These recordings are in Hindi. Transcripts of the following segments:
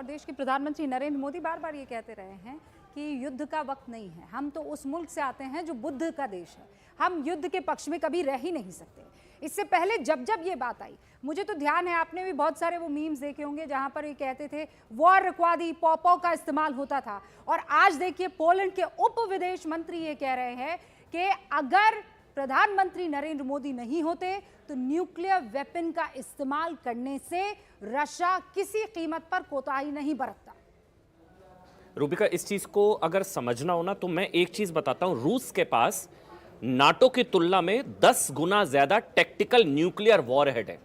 देश के प्रधानमंत्री नरेंद्र मोदी बार बार ये कहते रहे हैं कि युद्ध का वक्त नहीं है। हम तो उस मुल्क से आते हैं जो बुद्ध का देश है। हम युद्ध के पक्ष में कभी रह ही नहीं सकते। इससे पहले जब जब ये बात आई, मुझे तो ध्यान है, आपने भी बहुत सारे वो मीम्स देखे होंगे जहां पर ये कहते थे वॉर रुकवा दी, पॉपो का इस्तेमाल होता था। और आज देखिए पोलैंड के उप विदेश मंत्री ये कह रहे हैं कि अगर प्रधानमंत्री नरेंद्र मोदी नहीं होते तो न्यूक्लियर वेपन का इस्तेमाल करने से रशिया किसी कीमत पर कोताही नहीं बरतता। रूबिका, इस चीज को अगर समझना हो ना तो मैं एक चीज बताता हूं। रूस के पास नाटो की तुलना में 10 गुना ज्यादा टैक्टिकल न्यूक्लियर वॉरहेड है।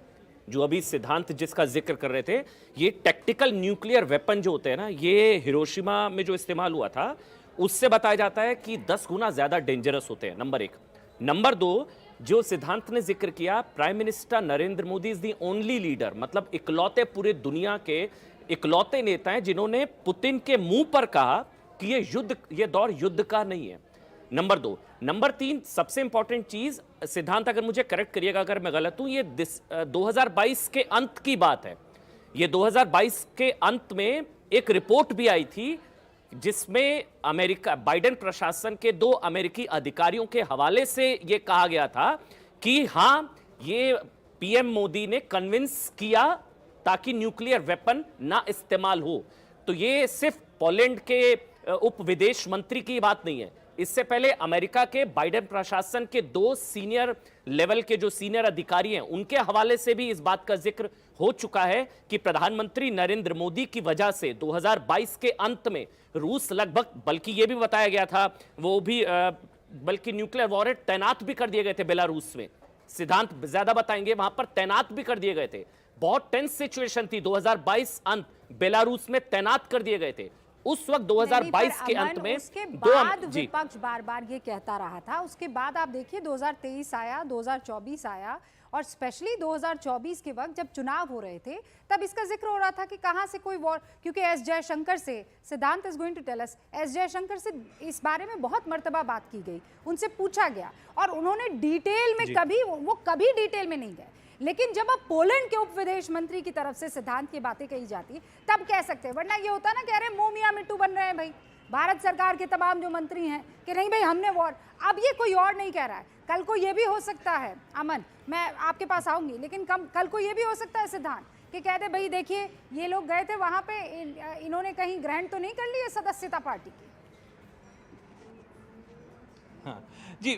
जो अभी सिद्धांत जिसका जिक्र कर रहे थे, ये टैक्टिकल न्यूक्लियर वेपन जो होते हैं ना, ये हिरोशिमा में जो इस्तेमाल हुआ था उससे बताया जाता है कि 10 गुना ज्यादा डेंजरस होते हैं। नंबर एक। नंबर दो, जो सिद्धांत ने जिक्र किया, prime minister Narendra Modi is the only leader, मतलब इकलौते पूरे दुनिया के इकलौते नेता हैं जिन्होंने पुतिन के मुंह पर कहा कि ये दौर युद्ध का नहीं है। नंबर दो। नंबर तीन, सबसे इंपॉर्टेंट चीज, सिद्धांत अगर मुझे करेक्ट करिएगा अगर मैं गलत हूं, ये 2022 के अंत की बात है। ये 2022 के अंत में एक रिपोर्ट भी आई थी जिसमें अमेरिका बाइडेन प्रशासन के 2 अमेरिकी अधिकारियों के हवाले से यह कहा गया था कि हां, ये पीएम मोदी ने कन्विंस किया ताकि न्यूक्लियर वेपन ना इस्तेमाल हो। तो ये सिर्फ पोलैंड के उप विदेश मंत्री की बात नहीं है। इससे पहले अमेरिका के बाइडेन प्रशासन के 2 सीनियर लेवल के जो सीनियर अधिकारी हैं उनके हवाले से भी इस बात का जिक्र हो चुका है कि प्रधानमंत्री नरेंद्र मोदी की वजह से 2022 के अंत में रूस लगभग, बल्कि यह भी बताया गया था, वो भी बल्कि न्यूक्लियर वॉरहेड तैनात भी कर दिए गए थे बेलारूस में। सिद्धांत ज्यादा बताएंगे, वहां पर तैनात भी कर दिए गए थे। बहुत टेंस सिचुएशन थी। 2022 अंत बेलारूस में तैनात कर दिए गए थे। उस वक्त 2022 के अंत में उसके बाद विपक्ष बार बार ये कहता रहा था। उसके बाद आप देखिए 2023 आया, 2024 आया, और स्पेशली 2024 के वक्त जब चुनाव हो रहे थे तब इसका जिक्र हो रहा था कि कहां से कोई वॉर, क्योंकि एस जयशंकर से, Siddhant is going to tell us, S Jaishankar से इस बारे में बहुत मर्तबा बात की गई, उनसे पूछा गया और उन्होंने डिटेल में कभी डिटेल में नहीं गए। लेकिन जब अब पोलैंड के उप विदेश मंत्री की तरफ से सिद्धांत की बातें कही जाती तब कह सकते हैं, वरना ये होता ना कि अरे मुंह मियां मिट्टू बन रहे हैं भाई भारत सरकार के तमाम जो मंत्री हैं कि नहीं भाई हमने वॉर। अब ये कोई और नहीं कह रहा है, कल को ये भी हो सकता है, अमन मैं आपके पास आऊंगी, लेकिन कल को ये भी हो सकता है सिद्धांत कि कह दे भाई देखिए ये लोग गए थे वहां पे, इन्होंने कहीं ग्रहण तो नहीं कर ली है सदस्यता पार्टी की। हाँ जी,